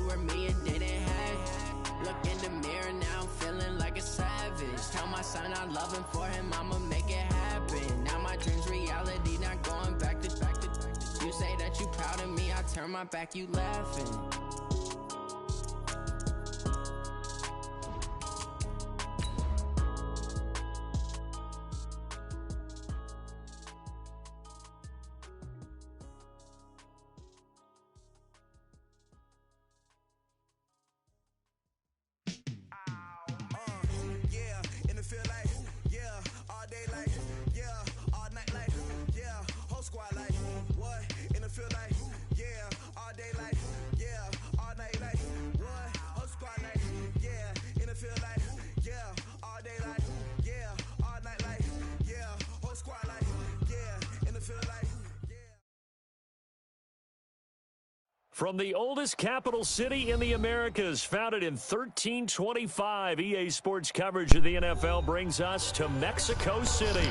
were me and didn't have. Look in the mirror now, I'm feeling like a savage. Tell my son I love him, for him I'ma make it happen. Now my dream's reality, not going back to. You say that you proud of me, I turn my back, you laughing. From the oldest capital city in the Americas, founded in 1325, EA Sports coverage of the NFL brings us to Mexico City.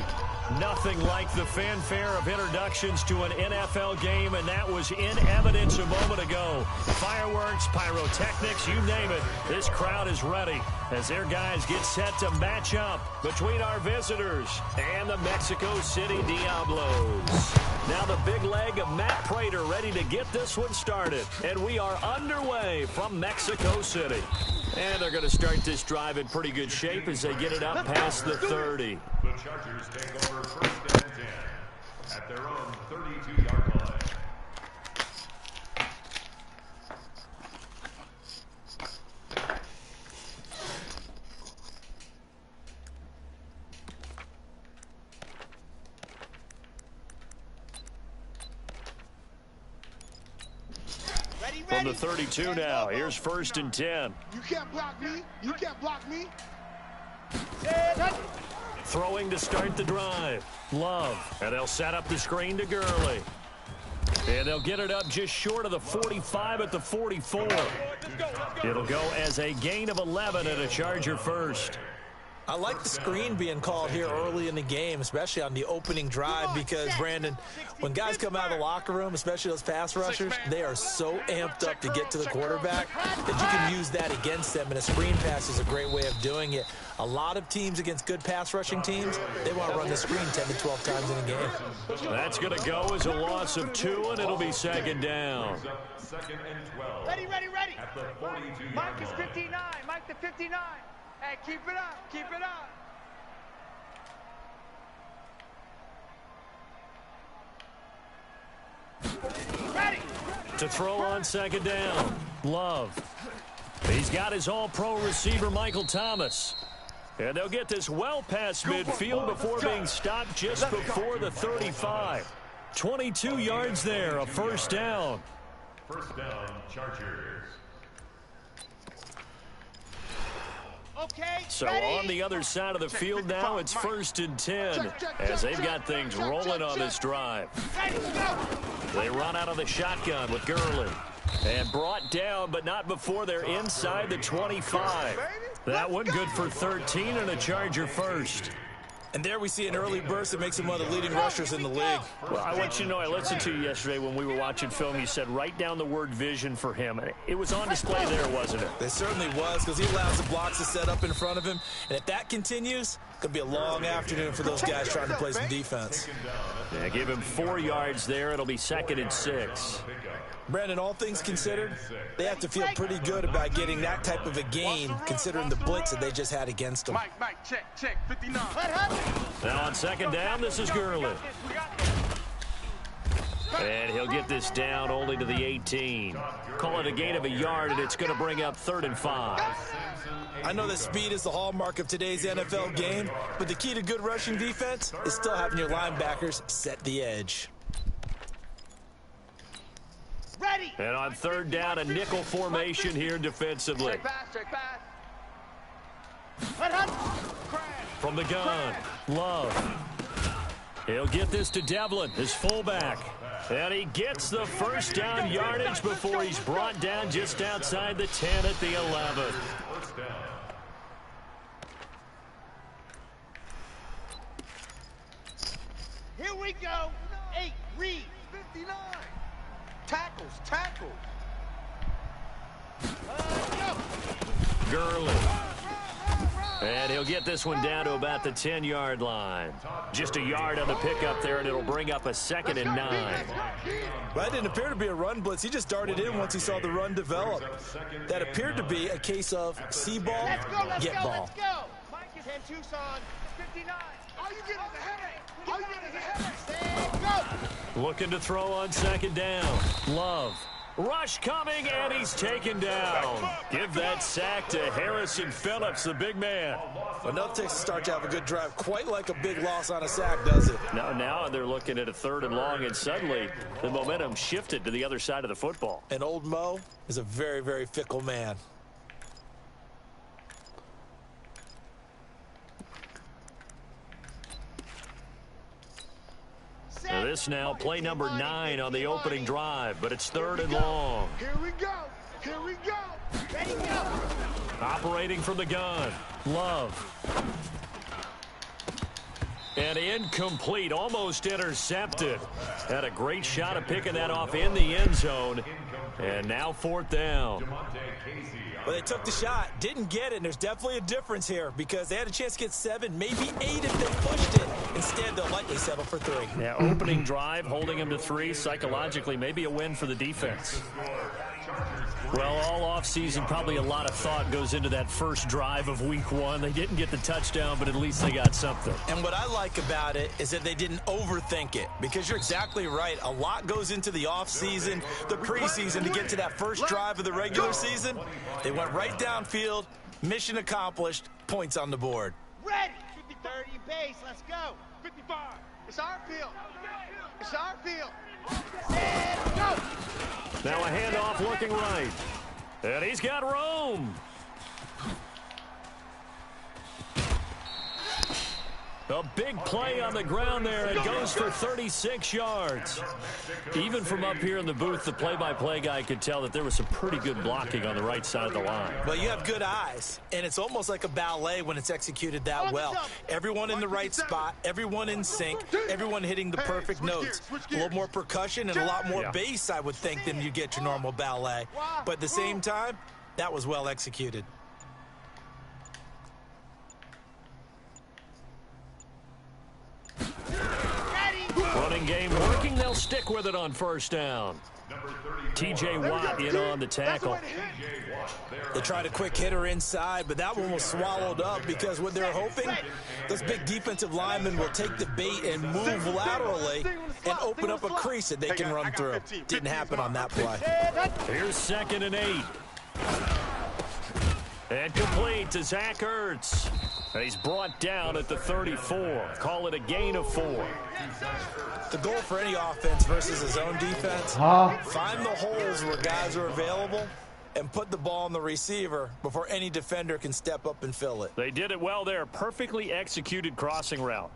Nothing like the fanfare of introductions to an NFL game, and that was in evidence a moment ago. Fireworks, pyrotechnics, you name it. This crowd is ready as their guys get set to match up between our visitors and the Mexico City Diablos. Now the big leg of Matt Prater ready to get this one started. And we are underway from Mexico City. And they're going to start this drive in pretty good shape as they get it up past the 30. The Chargers take over first and 10 at their own 32-yard line. From the 32 now, here's first and 10. You can't block me. You can't block me. Throwing to start the drive. Love. And they'll set up the screen to Gurley. And they'll get it up just short of the 45 at the 44. It'll go as a gain of 11 and a Charger first. I like the screen being called here early in the game, especially on the opening drive, because, Brandon, when guys come out of the locker room, especially those pass rushers, they are so amped up to get to the quarterback that you can use that against them, and a screen pass is a great way of doing it. A lot of teams against good pass rushing teams, they want to run the screen 10 to 12 times in a game. That's going to go as a loss of 2, and it'll be second down. Second and 12. Ready. At the 42-yard Mike is line. 59. Mike the 59. Hey, keep it up. Keep it up. Ready. To throw on second down. Love. He's got his all-pro receiver, Michael Thomas. And they'll get this well past midfield before being stopped just before the 35. 22 yards there, a first down. First down, Chargers. Okay. So ready. on the other side of the field now, it's first and 10 as they've got things rolling on this drive. They run out of the shotgun with Gurley. And brought down, but not before they're inside the 25. That one good for 13 and a Charger first. And there we see an early burst that makes him one of the leading rushers in the league. Well, I want you to know, I listened to you yesterday when we were watching film. You said write down the word vision for him. It was on display there, wasn't it? It certainly was, because he allows the blocks to set up in front of him. And if that continues, it could be a long afternoon for those guys trying to play some defense. Yeah, give him 4 yards there. It'll be second and 6. Brandon, all things considered, they have to feel pretty good about getting that type of a gain, considering the blitz that they just had against them. Mike, check, 59. Now on second down, this is Gurley. And he'll get this down only to the 18. Call it a gain of a yard, and it's going to bring up 3rd and 5. I know that speed is the hallmark of today's NFL game, but the key to good rushing defense is still having your linebackers set the edge. Ready. And on third down, a nickel formation here defensively. Check pass. From the gun, Love. He'll get this to Devlin, his fullback. And he gets the first down yardage before he's brought down just outside the 10 at the 11. First down. Here we go. 8, read. 59. Tackles. Gurley. And he'll get this one down to about the 10-yard line. Just a yard on the pickup there, and it'll bring up a 2nd and 9. Well, that didn't appear to be a run blitz. He just darted in once he saw the run develop. That appeared to be a case of see ball, get ball. Let's go. Mike is 10 Tucson, 59. All you get is a headache. All you get is a headache. Go. Looking to throw on 2nd down. Love. Rush coming, and he's taken down. Give that sack to Harrison Phillips, the big man. Enough takes to start to have a good drive. Quite like a big loss on a sack, does it? Now they're looking at a 3rd and long, and suddenly the momentum shifted to the other side of the football. And old Mo is a very, very fickle man. So this now play number 9 on the opening drive, but it's 3rd and long. Here we go. Here we go. Ready, go. Operating from the gun. Love. And incomplete, almost intercepted. Had a great shot of picking that off in the end zone. And now 4th down. Well, they took the shot, didn't get it, and there's definitely a difference here because they had a chance to get 7, maybe 8 if they pushed it. Instead, they'll likely settle for 3. Yeah, opening drive, holding him to 3, psychologically, maybe a win for the defense. Well, all offseason, probably a lot of thought goes into that first drive of week 1. They didn't get the touchdown, but at least they got something. And what I like about it is that they didn't overthink it because you're exactly right. A lot goes into the offseason, the preseason to get to that first drive of the regular season. They went right downfield, mission accomplished, points on the board. Ready. 30 base. Let's go. 55. It's our field. It's our field. Set, go. Now a handoff looking right. And he's got room. A big play on the ground there. It goes for 36 yards. Even from up here in the booth, the play-by-play guy could tell that there was some pretty good blocking on the right side of the line. Well, you have good eyes, and it's almost like a ballet when it's executed that well. Everyone in the right spot, everyone in sync, everyone hitting the perfect notes. A little more percussion and a lot more bass, I would think, than you get your normal ballet. But at the same time, that was well executed. Running game working. They'll stick with it on 1st down. T.J. Watt in on the tackle. They tried a quick hitter inside, but that one was swallowed up because what they're hoping, those big defensive linemen will take the bait and move laterally and open up a crease that they can run through. Didn't happen on that play. Here's 2nd and 8. And complete to Zach Ertz. And he's brought down at the 34. Call it a gain of 4. The goal for any offense versus a zone defense, find the holes where guys are available and put the ball on the receiver before any defender can step up and fill it. They did it well there. Perfectly executed crossing route.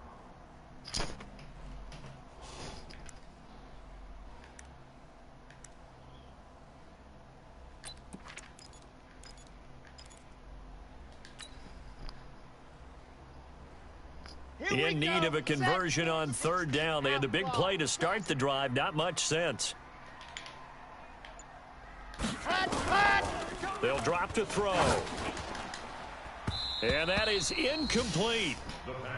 In need of a conversion on 3rd down. They had the big play to start the drive. Not much sense. They'll drop to throw. And that is incomplete.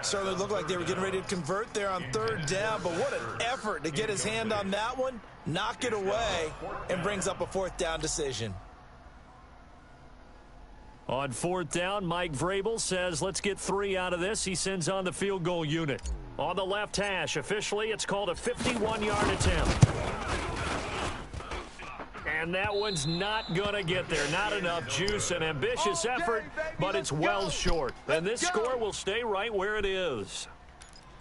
Certainly looked like they were getting ready to convert there on 3rd down, but what an effort to get his hand on that one, knock it away, and brings up a 4th down decision. On 4th down, Mike Vrabel says, let's get 3 out of this. He sends on the field goal unit. On the left hash, officially, it's called a 51-yard attempt. And that one's not going to get there. Not enough juice, an ambitious effort, but it's well short. And this score will stay right where it is.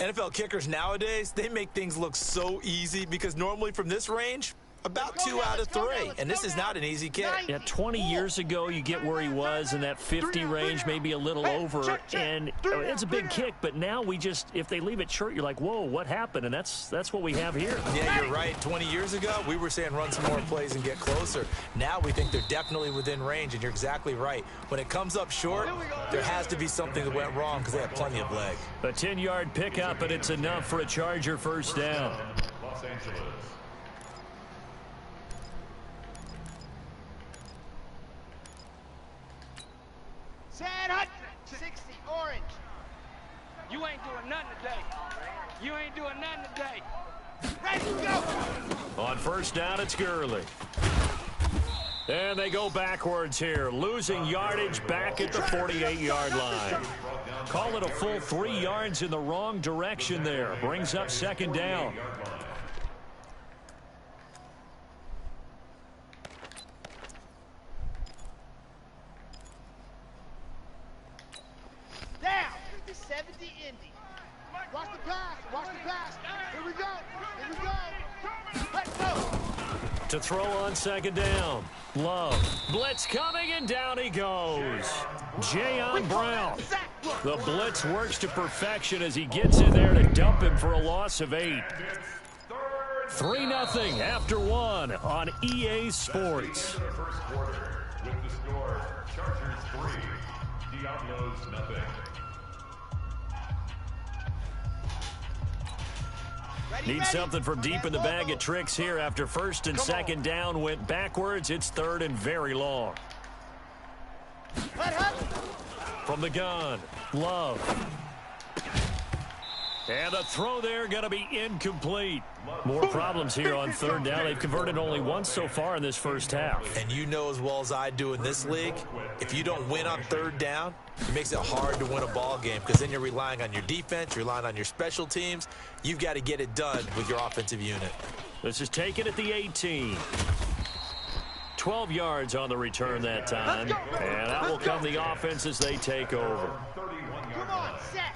NFL kickers nowadays, they make things look so easy because normally from this range, about 2 out of 3, and this is not an easy kick. Yeah, 20 years ago, you get where he was in that 50 range, maybe a little over, and it's a big kick, but now we just, if they leave it short, you're like, whoa, what happened? And that's what we have here. Yeah, you're right. 20 years ago, we were saying run some more plays and get closer. Now we think they're definitely within range, and you're exactly right. When it comes up short, there has to be something that went wrong because they have plenty of leg. A 10-yard pickup, and it's enough for a Charger 1st down. Los Angeles. 700. 60, orange. You ain't doing nothing today. You ain't doing nothing today. Ready, go. On first down, it's Gurley. And they go backwards here, losing yardage back at the 48-yard line. Call it a full 3 yards in the wrong direction there. Brings up second down. Down. 70 Indy. Watch the pass. Watch the pass. Here we go. Here we go. Let's go. To throw on second down. Love. Blitz coming, and down he goes. Jayon Brown. The blitz works to perfection as he gets in there to dump him for a loss of 8. 3-0 after 1 on EA Sports. First quarter with the score Chargers 3, Diablos 0. Need something from deep in the bag of tricks here after first and second down went backwards. It's third and very long. From the gun, Love. And the throw there going to be incomplete. More problems here on third down. They've converted only once so far in this first half. And you know as well as I do in this league, if you don't win on third down, it makes it hard to win a ball game because then you're relying on your defense, you're relying on your special teams. You've got to get it done with your offensive unit. This is taken at the 18. 12 yards on the return that time. And that will come the offense as they take over.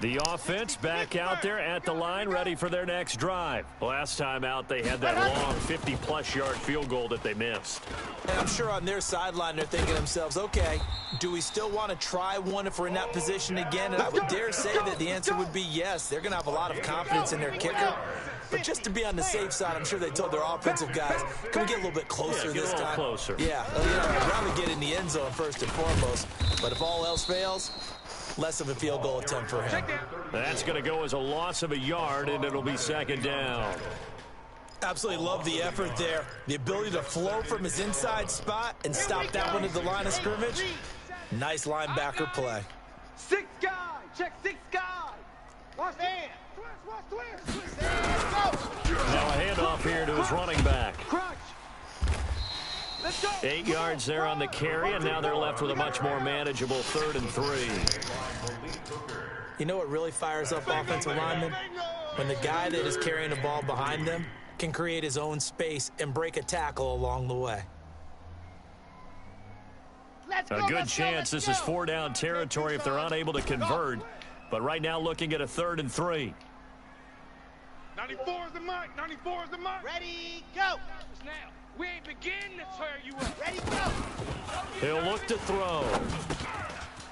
The offense back out there at the line, ready for their next drive. Last time out, they had that long 50-plus yard field goal that they missed. And I'm sure on their sideline, they're thinking to themselves, okay, do we still want to try one if we're in that position again? And I would dare say that the answer would be yes. They're going to have a lot of confidence in their kicker. But just to be on the safe side, I'm sure they told their offensive guys, can we get a little bit closer this time? Closer. Yeah, I'd rather get in the end zone first and foremost. But if all else fails, less of a field goal attempt for him. That's going to go as a loss of a yard, and it'll be second down. Absolutely love the effort there. The ability to flow from his inside spot and stop that one at the line of scrimmage. Nice linebacker play. 6 guys. Check 6 guys. Watch man. Twist. Now a handoff here to his running back. Crunch. Let's go. 8 yards there on the carry, and now they're left with a much more manageable 3rd and 3. You know what really fires up offensive linemen? When the guy that is carrying the ball behind them can create his own space and break a tackle along the way. A good chance this is 4-down territory if they're unable to convert. But right now looking at a 3rd and 3. 94 is the mic. 94 is the mic. Ready, go. Now, we ain't beginning to tear you up. Ready, go. He'll look to throw.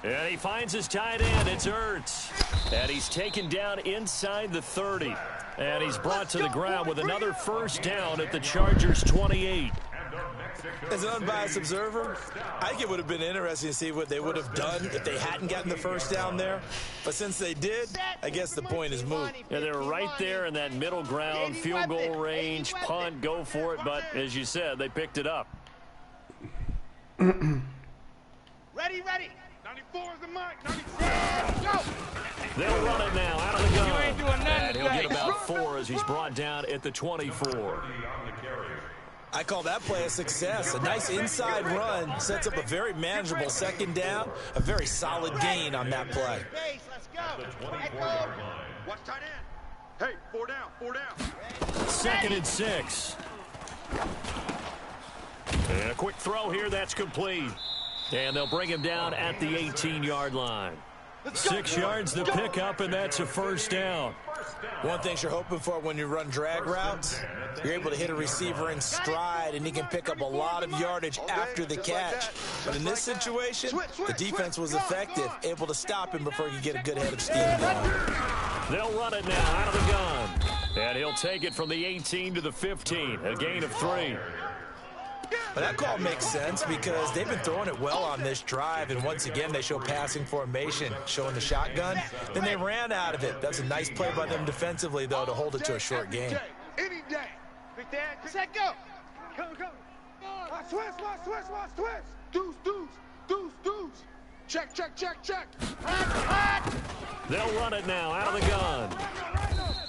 And he finds his tight end. It's Ertz. And he's taken down inside the 30. And he's brought to the ground with another first down at the Chargers' 28. As an unbiased observer, I think it would have been interesting to see what they would have done if they hadn't gotten the first down there. But since they did, I guess the point is moot. Yeah, they were right there in that middle ground, field goal range, punt, go for it. But as you said, they picked it up. Ready. 94 is the mic. 96, go. They'll run it now out of the gun. You ain't doing nothing And he'll today. get about 4 as he's brought down at the 24. I call that play a success. A nice inside run sets up a very manageable second down, a very solid gain on that play. Base, let's go. Echo. Watch tight end. Hey, 4 down. 4 down. 2nd and 6. And a quick throw here, that's complete. And they'll bring him down at the 18-yard line. 6 yards to pick up, and that's a first down. One thing you're hoping for when you run drag routes, you're able to hit a receiver in stride, and he can pick up a lot of yardage after the catch. But in this situation, the defense was effective, able to stop him before he could get a good head of steam going. They'll run it now out of the gun. And he'll take it from the 18 to the 15, a gain of 3. But that call makes sense because they've been throwing it well on this drive, and once again they show passing formation, showing the shotgun. Then they ran out of it. That's a nice play by them defensively, though, to hold it to a short game. Any day. Big dad, set, go. Come. Watch twist. Deuce. Check, check, check, check. They'll run it now out of the gun.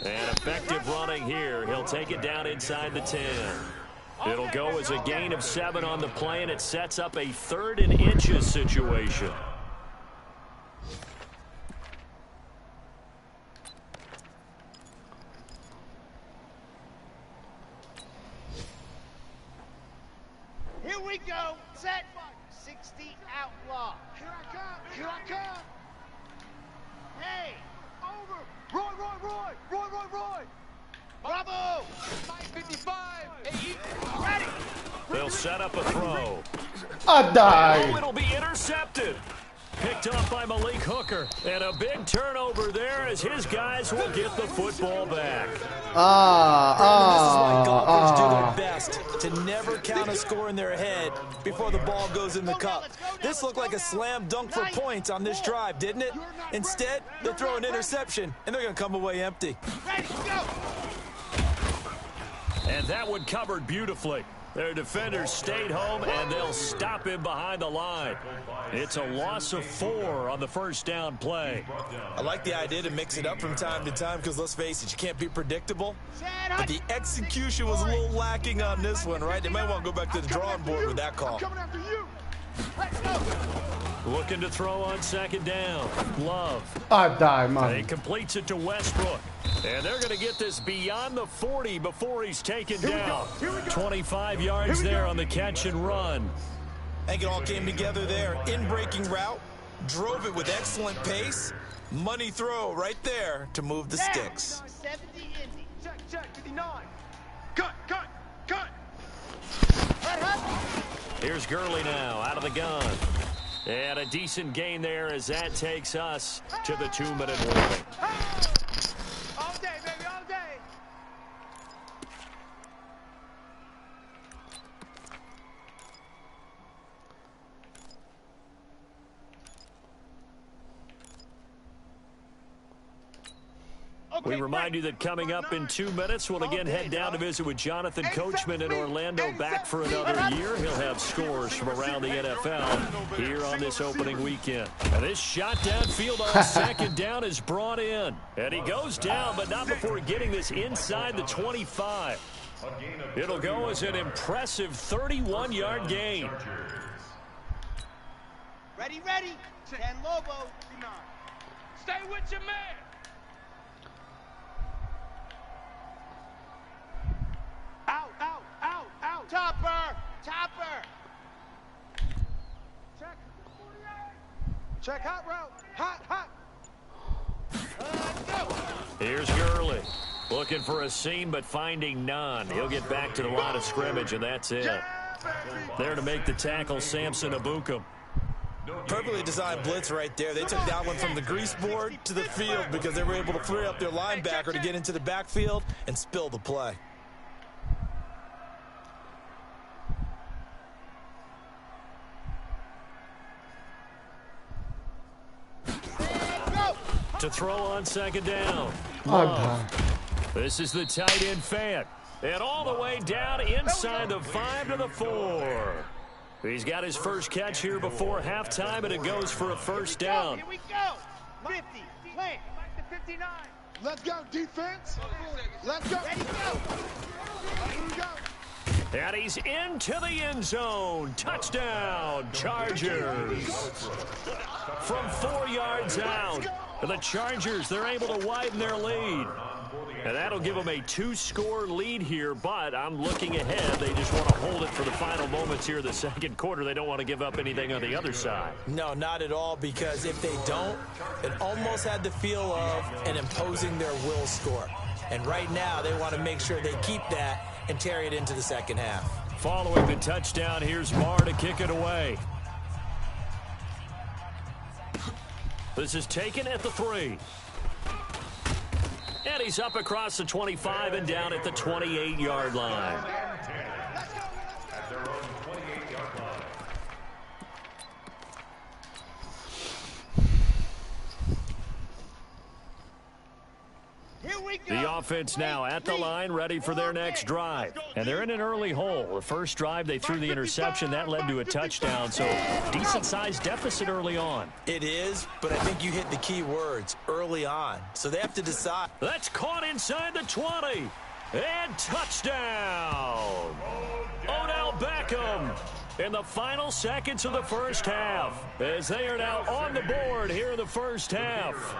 And effective running here. He'll take it down inside the 10. It'll go as a gain of 7 on the play, and it sets up a 3rd and inches situation. Here we go. Set. 60 outlaw. Here I come. Here I come. Hey. Over. Roy. Bravo. 55. Ready. They'll set up a throw. Dai! Oh, it'll be intercepted. Picked up by Malik Hooker. And a big turnover there as his guys will get the football back. This is why golfers do their best to never count a score in their head before the ball goes in the cup. This looked like a slam dunk for points on this drive, didn't it? Instead, they'll throw an interception, and they're going to come away empty. Ready. Go. And that one covered beautifully. Their defenders stayed home, and they'll stop him behind the line. It's a loss of 4 on the first down play. I like the idea to mix it up from time to time because, let's face it, you can't be predictable. But the execution was a little lacking on this one, right? They might want to go back to the drawing board with that call. Coming after you. Let's go. Looking to throw on second down. Love. Dai, He man. completes it to Westbrook. And they're going to get this beyond the 40 before he's taken down. 25 yards there on the catch and run. I think it all came together there. In-breaking route, drove it with excellent pace. Money throw right there to move the sticks. 70 Indy. Check, 59. Cut. Here's Gurley now out of the gun. And a decent gain there as that takes us to the 2-minute warning. All day, baby, all day. We remind you that coming up in 2 minutes, we'll again head down to visit with Jonathan Coachman in Orlando, back for another year. He'll have scores from around the NFL here on this opening weekend. And this shot downfield on second down is brought in. And he goes down, but not before getting this inside the 25. It'll go as an impressive 31-yard gain. Ready. 10 Lobo. Stay with your man. Out. Topper. Check hot route. Hot. Go. Here's Gurley. Looking for a seam, but finding none. He'll get back to the line of scrimmage, and that's it. There to make the tackle, Samson Abukum. Perfectly designed blitz right there. They took that one from the grease board to the field because they were able to free up their linebacker to get into the backfield and spill the play. To throw on second down. Dai. This is the tight end fan. And all the way down inside the 5 to the 4. He's got his first catch here before halftime, and it goes for a first down. Here we go. 50. Plant. Back to 59. Let's go, defense. Let's go. Ready, go. Here we go. And he's into the end zone. Touchdown, Chargers. From 4 yards out, the Chargers, they're able to widen their lead. And that'll give them a 2-score lead here, but I'm looking ahead. They just want to hold it for the final moments here of the second quarter. They don't want to give up anything on the other side. No, not at all, because if they don't, it almost had the feel of an imposing their will score. And right now, they want to make sure they keep that and carry it into the second half. Following the touchdown, here's Marr to kick it away. This is taken at the 3. And he's up across the 25 and down at the 28-yard line. Here we The offense now at the line, ready for their next drive. And they're in an early hole. The first drive, they threw the interception. That led to a touchdown, so decent-sized deficit early on. It is, but I think you hit the key words, early on. So they have to decide. That's caught inside the 20. And touchdown! Odell Beckham in the final seconds of the first half, as they are now on the board here in the first half.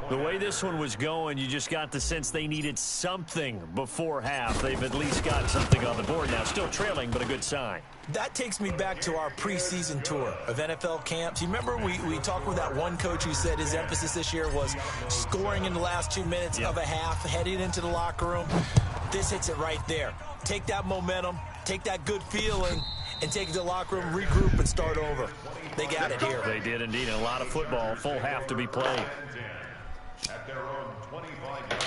The way this one was going, you just got the sense they needed something before half. They've at least got something on the board now. Still trailing, but a good sign. That takes me back to our preseason tour of NFL camps. You remember we talked with that one coach who said his emphasis this year was scoring in the last 2 minutes of a half, heading into the locker room. This hits it right there. Take that momentum, take that good feeling, and take it to the locker room, regroup, and start over. They got it here. They did indeed. A lot of football, full half to be played. At their own 25-yard line.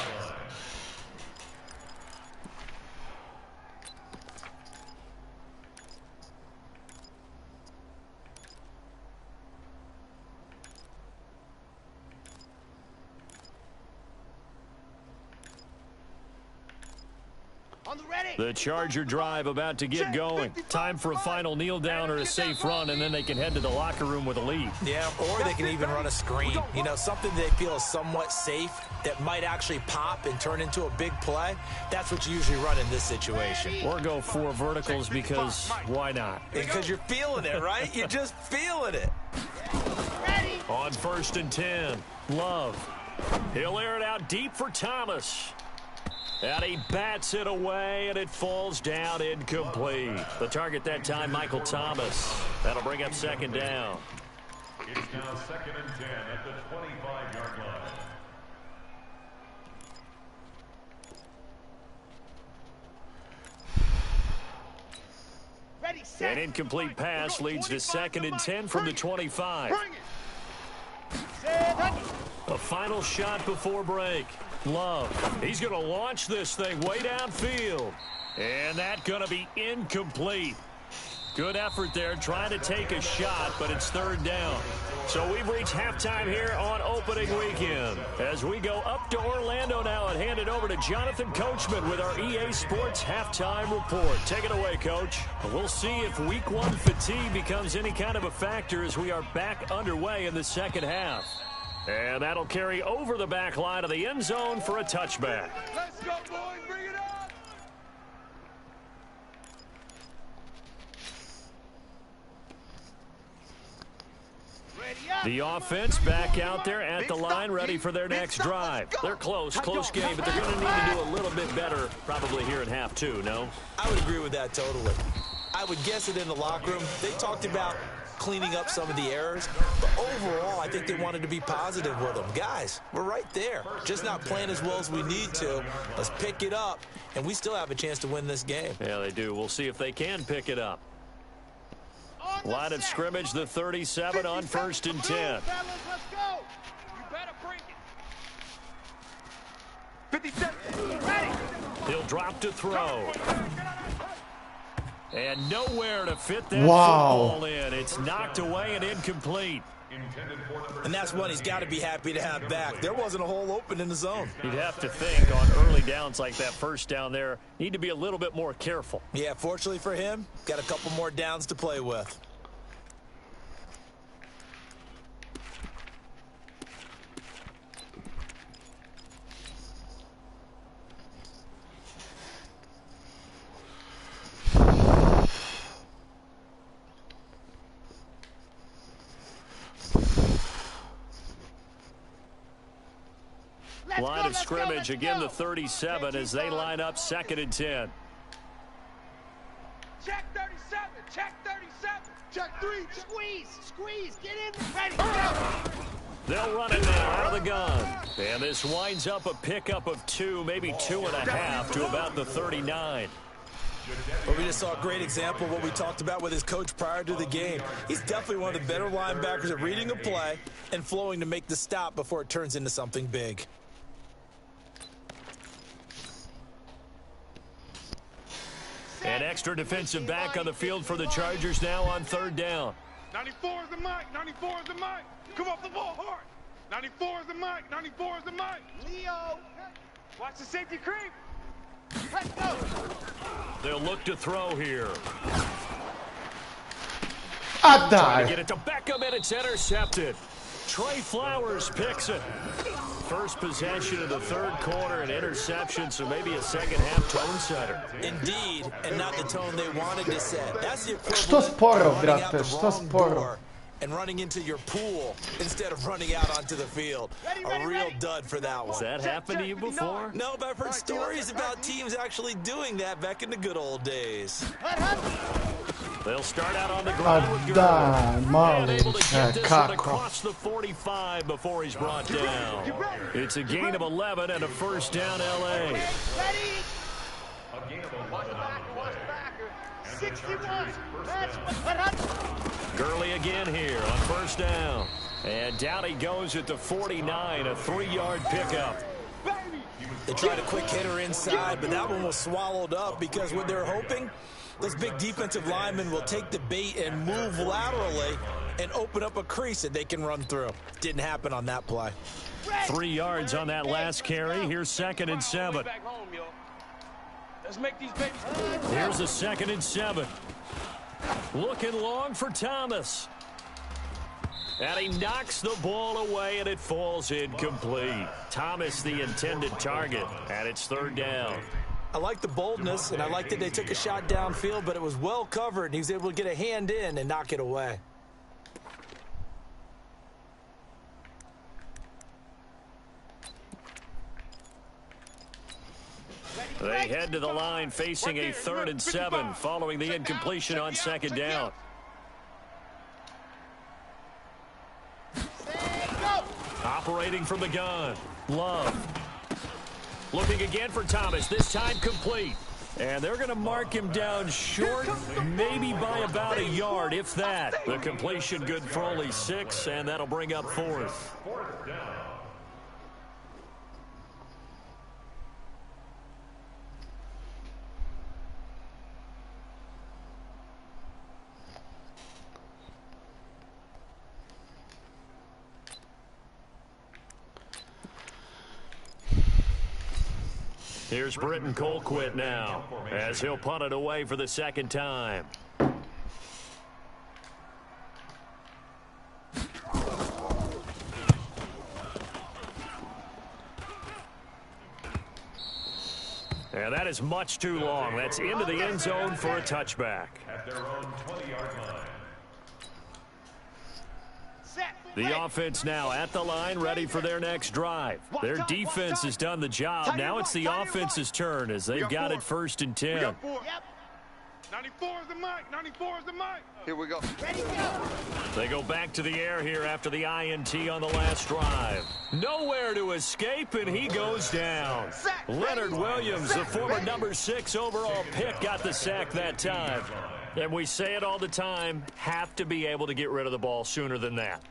The Charger drive about to get going. Time for a final kneel down or a safe run, and then they can head to the locker room with a lead. Yeah, or they can even run a screen. You know, something they feel is somewhat safe that might actually pop and turn into a big play. That's what you usually run in this situation. Or go 4 verticals because why not? Because you're feeling it, right? You're just feeling it. On 1st and 10, Love. He'll air it out deep for Thomas. And he bats it away, and it falls down incomplete. The target that time, Michael Thomas. That'll bring up 2nd down. It's now 2nd and 10 at the 25-yard line. Ready, set. An incomplete pass leads to 2nd and 10 from the 25. A final shot before break. Love. He's going to launch this thing way downfield. And that's going to be incomplete. Good effort there trying to take a shot, but it's 3rd down. So we've reached halftime here on opening weekend. As we go up to Orlando now and hand it over to Jonathan Coachman with our EA Sports Halftime Report. Take it away, Coach. We'll see if Week 1 fatigue becomes any kind of a factor as we are back underway in the second half. And that'll carry over the back line of the end zone for a touchback. Let's go, boys. Bring it up. The offense back out there at the line, ready for their next drive. They're close game, but they're going to need to do a little bit better probably here in half 2, no? I would agree with that totally. I would guess it in the locker room. They talked about cleaning up some of the errors, but overall, I think they wanted to be positive with them. Guys, we're right there. Just not playing as well as we need to. Let's pick it up, and we still have a chance to win this game. Yeah, they do. We'll see if they can pick it up. Line of scrimmage, the 37 on 1st and 10. Let's go. You better bring it. 57. Ready. He'll drop to throw. And nowhere to fit that football in. It's knocked away and incomplete. And that's one he's got to be happy to have back. There wasn't a hole open in the zone. You'd have to think on early downs like that first down there, need to be a little bit more careful. Yeah, fortunately for him, got a couple more downs to play with. Line of scrimmage, again the 37 as they line up 2nd and 10. Check 37. Check 37. Check 3. Squeeze. Get in. Ready. Go. They'll run it now out of the gun. And this winds up a pickup of 2, maybe 2.5 to about the 39. But we just saw a great example of what we talked about with his coach prior to the game. He's definitely one of the better linebackers at reading a play and flowing to make the stop before it turns into something big. An extra defensive back on the field for the Chargers now on 3rd down. 94 is the mic. 94 is the mic. Come off the ball hard. 94 is the mic. 94 is the mic. Leo. Watch the safety creep. Let's go. They'll look to throw here. Ah, Trying to dai. get it to Beckham, and it's intercepted. Trey Flowers picks it. First possession of the third quarter, an interception, so maybe a second-half tone setter. Indeed, and not the tone they wanted to set. That's the Što equivalent sporo, of running out brate, the što wrong sporo. door and running into your pool instead of running out onto the field. A real dud for that Has one. that happened to you before? No, but I've heard stories about teams actually doing that back in the good old days. They'll start out on the ground with Ah, dai, Gurley. malo And able to get this one kako. across the 45 before he's brought down. It's a gain of 11 and a first down, L.A. Ready? A gain of 11 Watch the on backer, the play. 61. That's Gurley again here on first down. And down he goes at the 49, a 3-yard pickup. They tried a quick hitter inside, but that one was swallowed up because what they're hoping, those big defensive linemen will take the bait and move laterally and open up a crease that they can run through. Didn't happen on that play. 3 yards on that last carry. Here's 2nd and 7. Back home, yo. Let's make these babies. Here's a 2nd and 7. Looking long for Thomas. And he knocks the ball away, and it falls incomplete. Thomas, the intended target, and it's 3rd down. I like the boldness, and I like that they took a shot downfield, but it was well covered, and he was able to get a hand in and knock it away. They head to the line facing a 3rd and 7 following the incompletion on 2nd down. Operating from the gun. Love. Looking again for Thomas, this time complete. And they're going to mark him down short, maybe by about a yard, if that. The completion good for only 6, and that'll bring up 4th. 4th down. Here's Britton Colquitt now, as he'll punt it away for the 2nd time. And that is much too long. That's into the end zone for a touchback. At their own 20-yard line. The offense now at the line, ready for their next drive. Their defense has done the job. Now it's the offense's turn as they've got it 1st and 10. Yep. 94 is the mic. 94 is the mic. Here we go. Ready, go. They go back to the air here after the INT on the last drive. Nowhere to escape, and he goes down. Leonard Williams, the former number 6 overall pick, got the sack that time. And we say it all the time, have to be able to get rid of the ball sooner than that.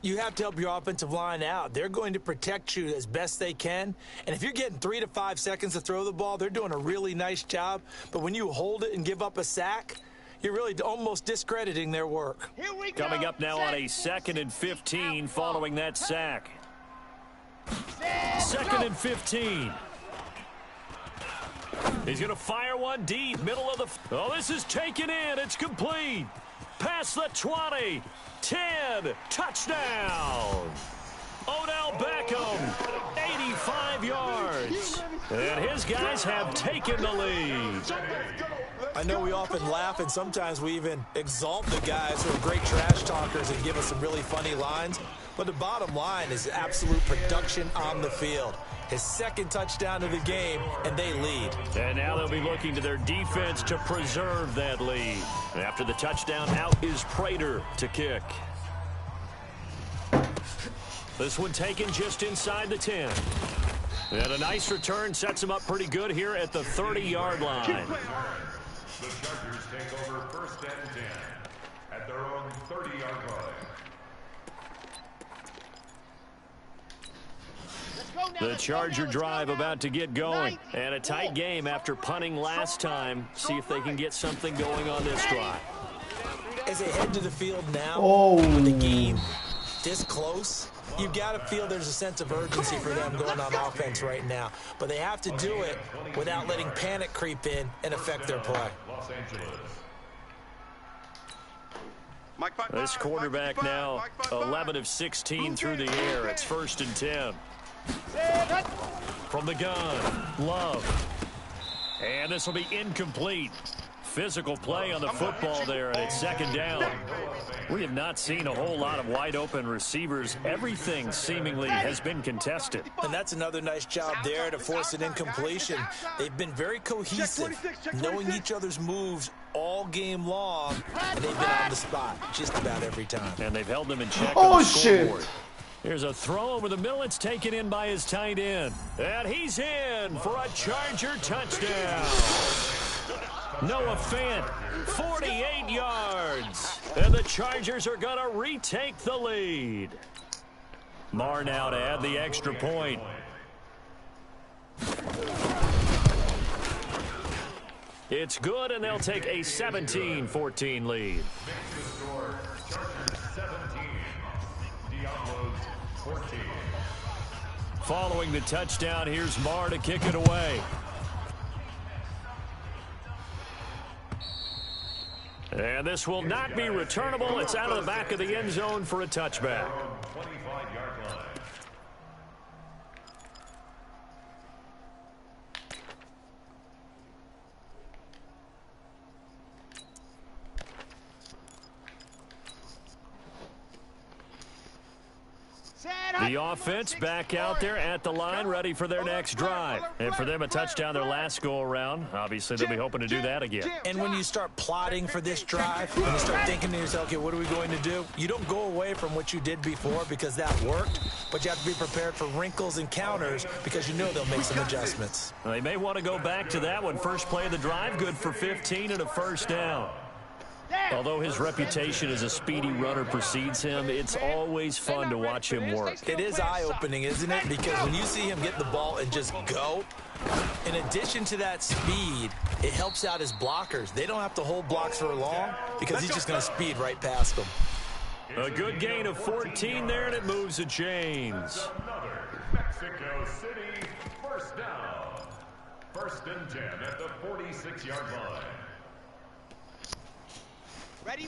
You have to help your offensive line out. They're going to protect you as best they can. And if you're getting 3 to 5 seconds to throw the ball, they're doing a really nice job. But when you hold it and give up a sack, you're really almost discrediting their work. Here we go. Coming up now on a 2nd and 15 following that sack. 2nd and 15. He's going to fire one deep, middle of the... Oh, this is taken in. It's complete. Past the 20. 10. Touchdown. Odell Beckham, 85 yards. And his guys have taken the lead. I know we often laugh, and sometimes we even exalt the guys who are great trash talkers and give us some really funny lines. But the bottom line is absolute production on the field. His 2nd touchdown of the game, and they lead. And now they'll be looking to their defense to preserve that lead. After the touchdown, out is Prater to kick. This one taken just inside the 10. And a nice return sets him up pretty good here at the 30-yard line. The Chargers take over 1st and 10 at their own 30-yard line. The Charger drive about to get going. And a tight game after punting last time. See if they can get something going on this drive. As they head to the field now, Oh. the game this close, you've got to feel there's a sense of urgency for them going on offense right now. But they have to do it without letting panic creep in and affect their play. This quarterback now 11 of 16 through the air. It's 1st and 10. From the gun, Love. And this will be incomplete. Physical play on the football there, and it's 2nd down. We have not seen a whole lot of wide-open receivers. Everything seemingly has been contested. And that's another nice job there to force an incompletion. They've been very cohesive, knowing each other's moves all game long, and they've been on the spot just about every time. And they've held them in check Oh, on the scoreboard. shit. Here's a throw over the middle. It's taken in by his tight end. And he's in for a Charger touchdown. Noah Fant, 48 yards. And the Chargers are going to retake the lead. Marr now to add the extra point. It's good, and they'll take a 17-14 lead. Following the touchdown, here's Marr to kick it away. And this will not be returnable. It's out of the back of the end zone for a touchback. The offense back out there at the line, ready for their next drive. And for them, a touchdown their last go-around. Obviously, they'll be hoping to do that again. And when you start plotting for this drive, and you start thinking to yourself, okay, what are we going to do? You don't go away from what you did before because that worked, but you have to be prepared for wrinkles and counters because you know they'll make some adjustments. Well, they may want to go back to that one. First play of the drive, good for 15 and a 1st down. Although his reputation as a speedy runner precedes him, it's always fun to watch him work. It is eye-opening, isn't it? Because when you see him get the ball and just go, in addition to that speed, it helps out his blockers. They don't have to hold blocks for long because he's just going to speed right past them. A good gain of 14 there, and it moves the chains. Another Mexico City 1st down. 1st and 10 at the 46-yard line.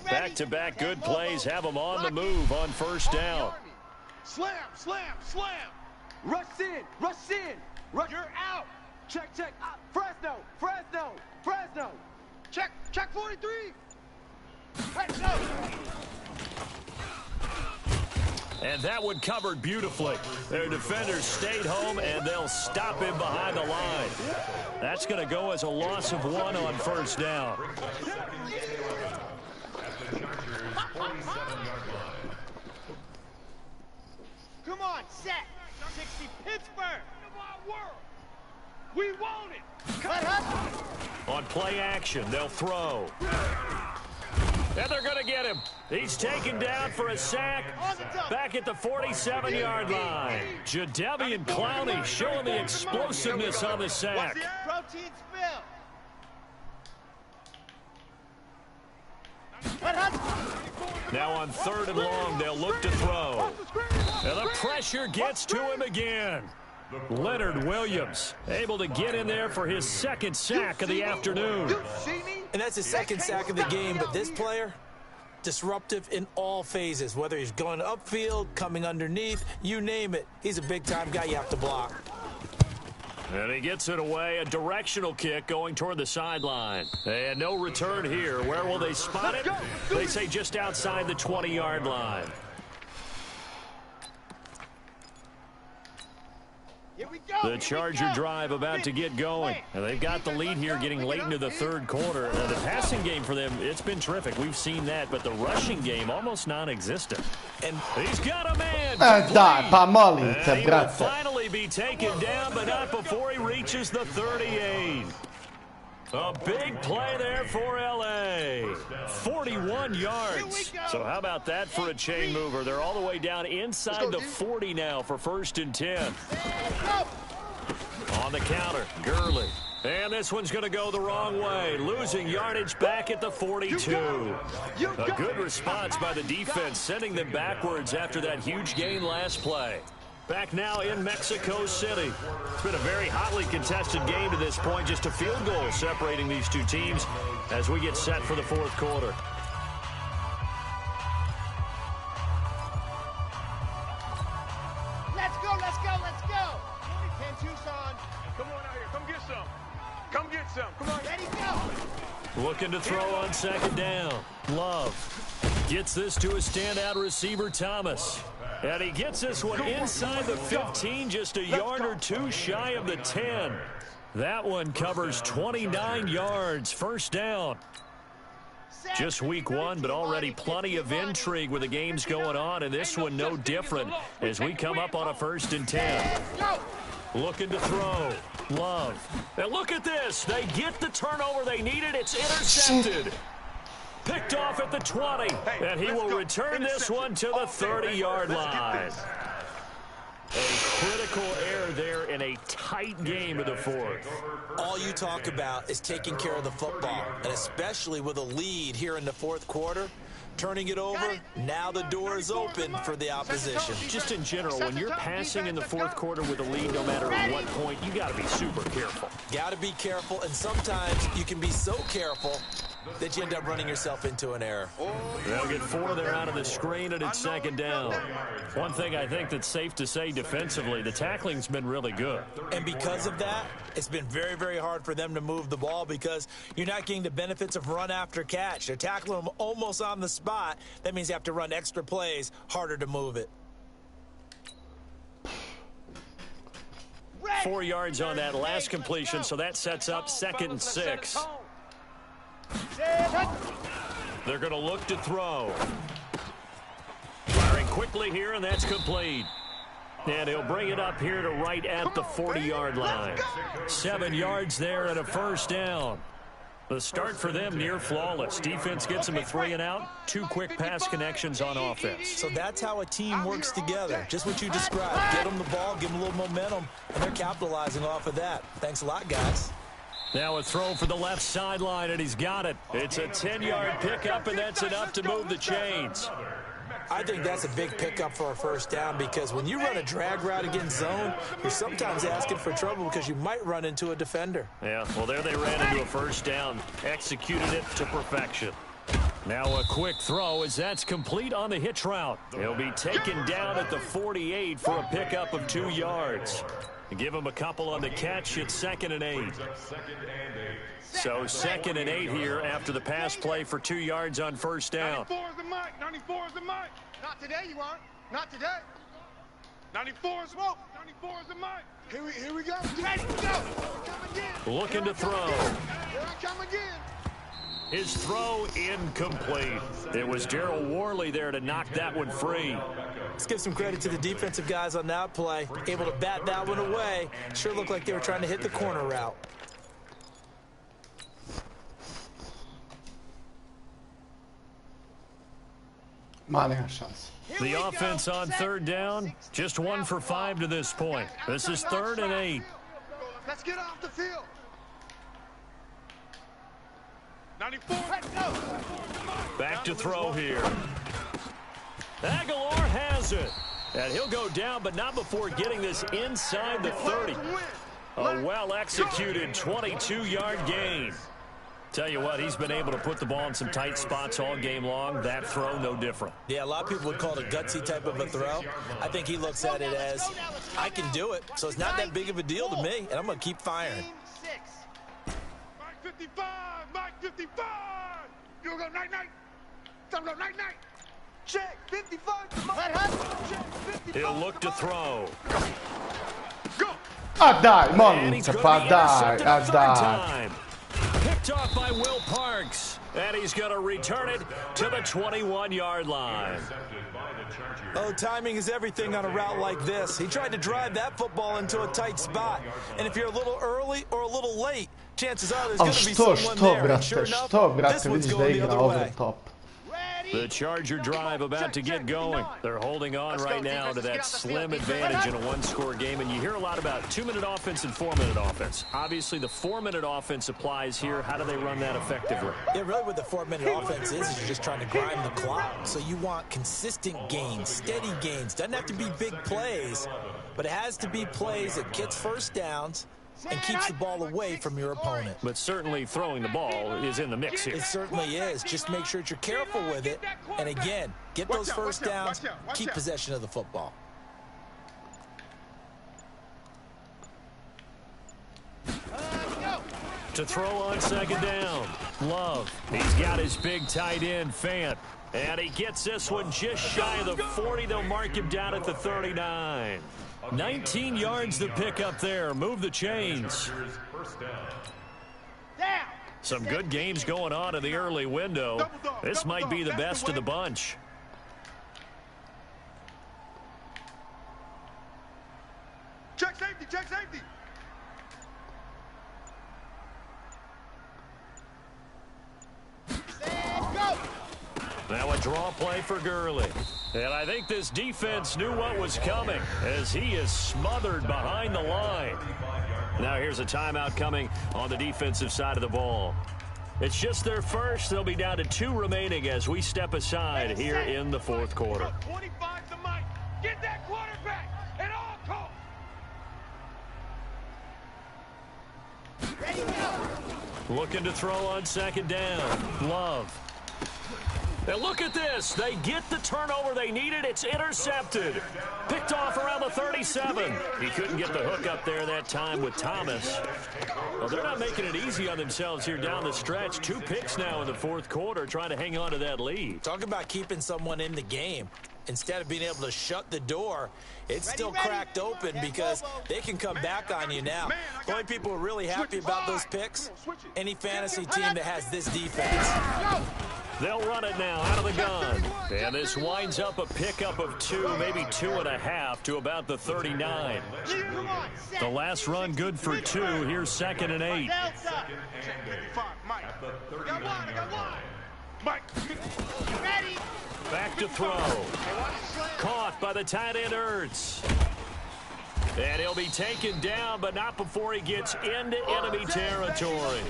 Back-to-back good plays have them on the move on 1st down. Slam, slam, slam. Rush in, rush in. You're out. Check, check. Fresno, Fresno, Fresno. Check, check 43. Let's go. And that one covered beautifully. Their defenders stayed home, and they'll stop him behind the line. That's going to go as a loss of 1 on 1st down. Come on, set. 60 Pittsburgh. We want it. Cut up. On play action, they'll throw. And they're going to get him. He's taken down for a sack back at the 47-yard line. Jadeveon Clowney showing the explosiveness on the sack. Protein spill. Now on 3rd and long, they'll look to throw. And the pressure gets to him again. Leonard Williams able to get in there for his 2nd sack of the afternoon. And that's his 2nd sack of the game, but this player, disruptive in all phases, whether he's going upfield, coming underneath, you name it. He's a big-time guy you have to block. And he gets it away, a directional kick going toward the sideline. And no return here. Where will they spot it? They say just outside the 20-yard line. Here we go. The Charger drive about to get going. And they've got the lead here getting late into the 3rd quarter. The passing game for them, it's been terrific. We've seen that, but the rushing game almost non-existent. And he's got a man. Dai, Pamoli, And he will brate. finally be taken down, but not before he reaches the 38. A big play there for L.A. 41 yards. So how about that for a chain mover? They're all the way down inside the 40 now for 1st and 10. On the counter, Gurley. And this one's going to go the wrong way, losing yardage back at the 42. A good response by the defense, sending them backwards after that huge gain last play. Back now in Mexico City. It's been a very hotly contested game to this point, just a field goal separating these two teams as we get set for the fourth quarter. Let's go, let's go, let's go. 10 Tucson. Come on out here. Come get some. Come get some. Come on. Ready, go. Looking to throw on second down. Love gets this to a standout receiver, Thomas. And he gets this one inside the 15, just a yard or two shy of the 10. That one covers 29 yards, first down. Just week one, but already plenty of intrigue with the games going on, and this one no different as we come up on a 1st and 10. Looking to throw. Love. And look at this. They get the turnover they needed. It's intercepted. Picked off at the 20, and he will return this one to the 30-yard line. A critical error there in a tight game of the fourth. All you talk about is taking care of the football, and especially with a lead here in the fourth quarter. Turning it over, now the door is open for the opposition. Just in general, when you're passing in the fourth quarter with a lead, no matter at what point, you got to be super careful. Got to be careful, and sometimes you can be so careful that you end up running yourself into an error. They'll get 4 there out of the screen, and it's second down. One thing I think that's safe to say defensively, the tackling's been really good. And because of that, it's been very, very hard for them to move the ball because you're not getting the benefits of run after catch. They're tackling them almost on the spot. That means you have to run extra plays, harder to move it. 4 yards on that last completion, so that sets up 2nd and 6. They're going to look to throw. Firing quickly here, and that's complete. And he'll bring it up here to right at the 40-yard line. 7 yards there and a first down. The start for them near flawless. Defense gets them a 3 and out. 2 quick pass connections on offense. So that's how a team works together. Just what you described. Get them the ball, give them a little momentum, and they're capitalizing off of that. Thanks a lot, guys. Now a throw for the left sideline, and he's got it. It's a 10-yard pickup, and that's enough to move the chains. I think that's a big pickup for a first down because when you run a drag route against zone, you're sometimes asking for trouble because you might run into a defender. Yeah, well, there they ran into a first down, executed it to perfection. Now a quick throw as that's complete on the hitch route. He'll be taken down at the 48 for a pickup of 2 yards. Give him a couple on the catch. It's 2nd and 8. So 2nd and 8 here after the pass play for 2 yards on first down. 94 is the mic. 94 is the mic. Not today, you aren't. Not today. 94 is smoke. 94 is the mic. Here we go. Ready, go. Come again. Looking to throw. Here I come again. His throw incomplete. It was Darryl Worley there to knock that one free. Let's give some credit to the defensive guys on that play. Able to bat that one away. Sure looked like they were trying to hit the corner route. The offense on 3rd down, just 1 for 5 to this point. This is 3rd and 8. Let's get off the field. 94. Back to throw here. Aguilar has it. And he'll go down, but not before getting this inside the 30. A well-executed 22-yard gain. Tell you what, he's been able to put the ball in some tight spots all game long. That throw, no different. Yeah, a lot of people would call it a gutsy type of a throw. I think he looks at it as, I can do it, so it's not that big of a deal to me, and I'm going to keep firing. Mike 55. Mike 55. You go night-night. Time to go night-night. Check 55. Let us check 55. He'll look to throw. Go. Dai, And non he's si going fa, to be dai, intercepted a third dai. time. Picked off by Will Parks. And he's going to return it to the 21-yard line. Oh, timing is everything on a route like this. He tried to drive that football into a tight spot. And if you're a little early or a little late, chances are there's going to be someone there. And sure enough, this one's vidiš da going the igra other over way. the top. Ready, The Charger drive about to get going. They're holding on right now to that slim advantage in a one-score game. And you hear a lot about 2-minute offense and 4-minute offense. Obviously, the 4-minute offense applies here. How do they run that effectively? Yeah, really what the 4-minute offense is you're just trying to grind the clock. So you want consistent gains, steady gains. Doesn't have to be big plays, but it has to be plays that gets first downs and keeps the ball away from your opponent. But certainly throwing the ball is in the mix here. It certainly is. Just make sure that you're careful with it. And again, get those first downs, keep possession of the football. To throw on second down, Love. He's got his big tight end, Fant. And he gets this one just shy of the 40. They'll mark him down at the 39. 19 yards to pick up there. Move the chains. Some good games going on in the early window. This might be the best of the bunch. Check safety, check safety. Now a draw play for Gurley. And I think this defense knew what was coming as he is smothered behind the line. Now here's a timeout coming on the defensive side of the ball. It's just their first. They'll be down to 2 remaining as we step aside here in the fourth quarter. 25 to Mike. Get that quarterback at all costs. Ready, go. Looking to throw on second down. Love. And look at this. They get the turnover they needed. It's intercepted. Picked off around the 37. He couldn't get the hook up there that time with Thomas. Well, they're not making it easy on themselves here down the stretch. 2 picks now in the fourth quarter trying to hang on to that lead. Talk about keeping someone in the game. Instead of being able to shut the door, it's still cracked open because they can come back on you now. The only people who are really happy about those picks, any fantasy team that has this defense. They'll run it now out of the gun. And this winds up a pickup of 2, maybe 2.5 to about the 39. The last run good for 2. Here's 2nd and 8. Back to throw. Caught by the tight end Ertz. And he'll be taken down, but not before he gets into enemy territory.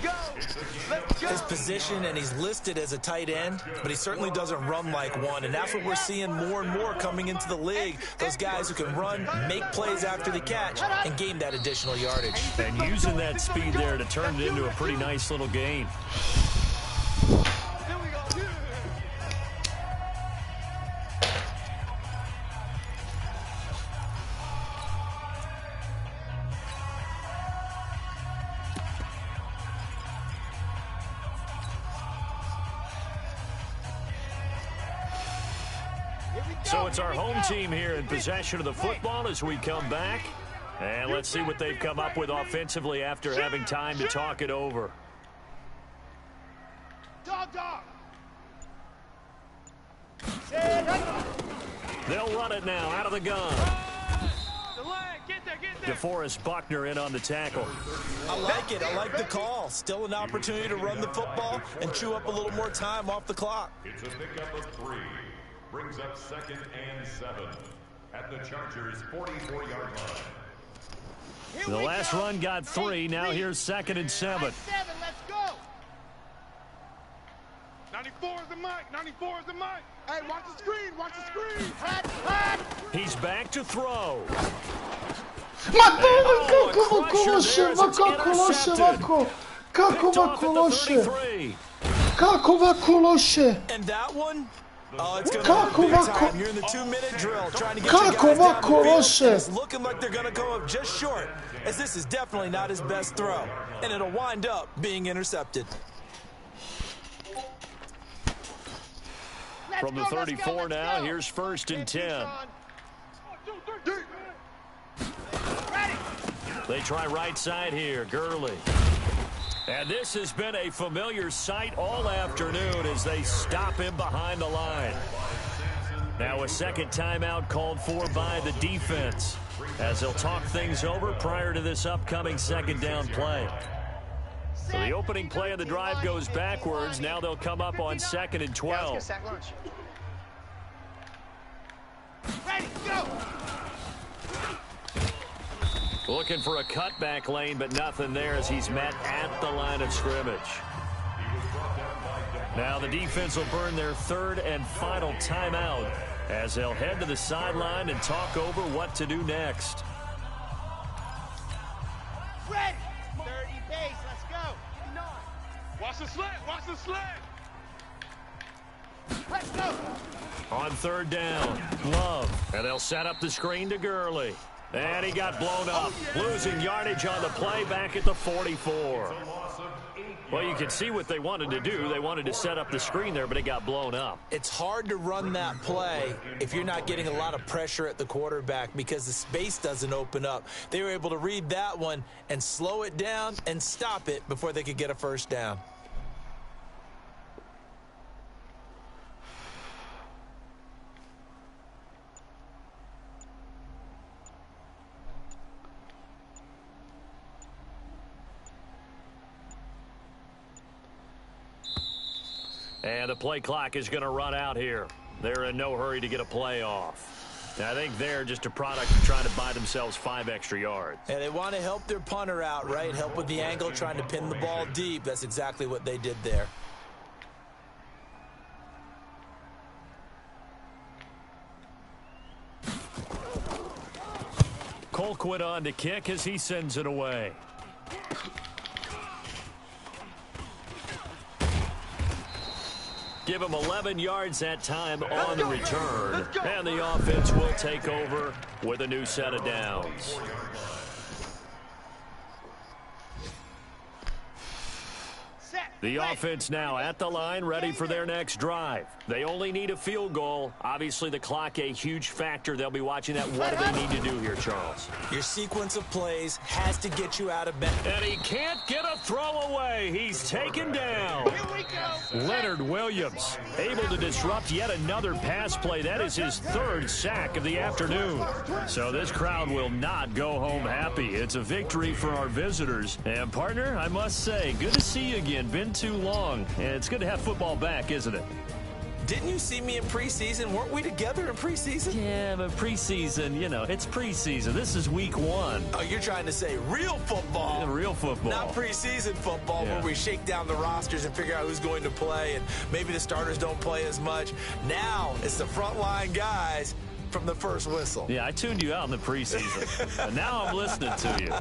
His position, and he's listed as a tight end, but he certainly doesn't run like one. And that's what we're seeing more and more coming into the league. Those guys who can run, make plays after the catch, and gain that additional yardage. And using that speed there to turn it into a pretty nice little gain. So it's our home team here in possession of the football as we come back. And let's see what they've come up with offensively after having time to talk it over. Dog, dog. They'll run it now out of the gun. DeForest Buckner in on the tackle. I like it. I like the call. Still an opportunity to run the football and chew up a little more time off the clock. It's a pickup of 3. Brings up 2nd and 7 at the Chargers' 44-yard line. The last run got 3. Now here's 2nd and 7. Let's go. 94 is the mic. 94 is the mic. Hey, watch the screen. Watch the screen. He's back to throw. And that one? Oh, it's going to be big time. You're in the 2-minute drill trying to get your guys down the field. It's looking like they're going to go up just short, as this is definitely not his best throw. And it'll wind up being intercepted. From the 34 now, here's 1st and 10. They try right side here, Gurley. And this has been a familiar sight all afternoon as they stop him behind the line. Now a second timeout called for by the defense as they'll talk things over prior to this upcoming 2nd down play. So the opening play of the drive goes backwards. Now they'll come up on 2nd and 12. Let's get sack lunch. Ready, go! Looking for a cutback lane, but nothing there as he's met at the line of scrimmage. Now the defense will burn their 3rd and final timeout as they'll head to the sideline and talk over what to do next. Ready! 30 base, let's go! Watch the slant, watch the slant! Let's go! On 3rd down, Love. And they'll set up the screen to Gurley. And he got blown up, losing yardage on the play back at the 44. Well, you can see what they wanted to do. They wanted to set up the screen there, but it got blown up. It's hard to run that play if you're not getting a lot of pressure at the quarterback because the space doesn't open up. They were able to read that one and slow it down and stop it before they could get a first down. And the play clock is going to run out here. They're in no hurry to get a play off. I think they're just a product of trying to buy themselves 5 extra yards. And they want to help their punter out, right? Help with the angle, trying to pin the ball deep. That's exactly what they did there. Colquitt on to kick as he sends it away. Give him 11 yards that time on the return. And the offense will take over with a new set of downs. The offense now at the line, ready for their next drive. They only need a field goal. Obviously, the clock a huge factor. They'll be watching that. What do they need to do here, Charles? Your sequence of plays has to get you out of bed. And he can't get a throw away. He's taken down. Here we go. Leonard Williams able to disrupt yet another pass play. That is his 3rd sack of the afternoon. So this crowd will not go home happy. It's a victory for our visitors. And, partner, I must say, good to see you again. Been too long. And it's good to have football back, isn't it? Didn't you see me in preseason? Weren't we together in preseason? Yeah, but preseason, you know, it's preseason. This is week 1. Oh, you're trying to say real football. Yeah, real football. Not preseason football where we shake down the rosters and figure out who's going to play, and maybe the starters don't play as much. Now it's the frontline guys from the first whistle. Yeah, I tuned you out in the preseason. And now I'm listening to you.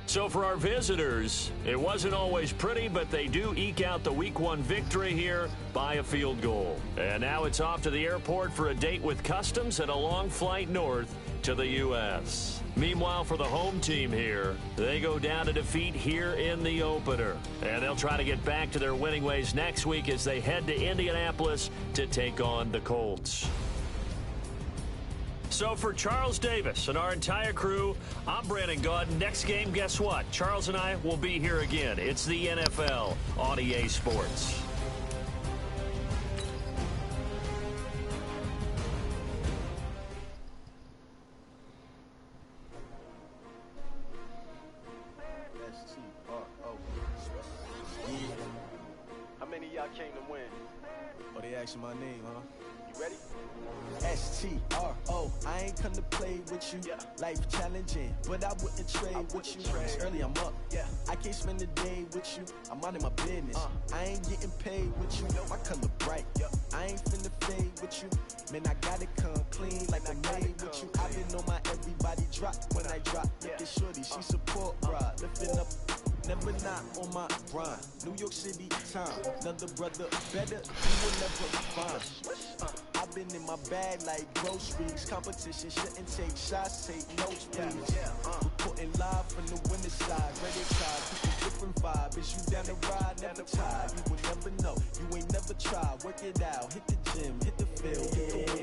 So for our visitors, it wasn't always pretty, but they do eke out the week 1 victory here by a field goal. And now it's off to the airport for a date with customs and a long flight north to the U.S. Meanwhile, for the home team here, they go down to defeat here in the opener. And they'll try to get back to their winning ways next week as they head to Indianapolis to take on the Colts. So for Charles Davis and our entire crew, I'm Brandon Gaudin. Next game, guess what? Charles and I will be here again. It's the NFL on EA Sports. How many of y'all came to win? Oh, they asking my name, huh? You ready? S-T-R-O, I ain't come to play with you. Life challenging, but I wouldn't trade with you. It's early, I'm up. I can't spend the day with you. I'm minding my business. I ain't getting paid with you. My color bright. I ain't finna fade with you. Man, I gotta come clean like I made with you. I been on my everybody drop when I drop. Look at shorty, she support rod. Lifting up, never not on my grind. New York City time, another brother better, you will never find. I've been in my bag like groceries. Competition shouldn't take shots, take notes, please. Reporting live from the winter side. Ready try, keep a different vibe. Is you down the ride, never tired. You will never know, you ain't never tried. Work it out, hit the gym, hit the field.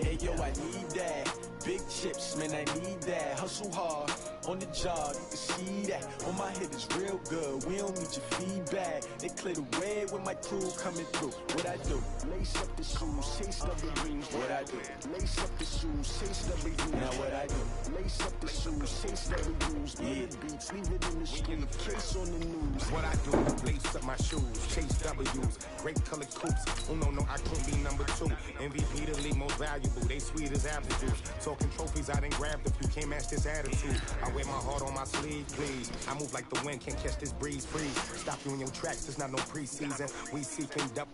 Hey yo, I need that. Big chips, man, I need that. Hustle hard. On the job, you can see that. On my head is real good. We don't need your feedback. They clear the way with my crew coming through. What I do? Lace up the shoes, chase W's. What I do? Lace up the shoes, chase W's. Now what I do? Lace up the shoes, chase W's. Yeah. Beats, leave it in the street, case on the news. What I do? Lace up my shoes, chase W's. Great color coops. Oh no, I can't be number 2. MVP the league most valuable. They sweet as apple juice. Talking trophies, I done grabbed a few. Can't match this attitude. I wear my heart on my sleeve, please. I move like the wind, can't catch this breeze. Freeze. Stop you in your tracks. It's not no preseason. We seeking up.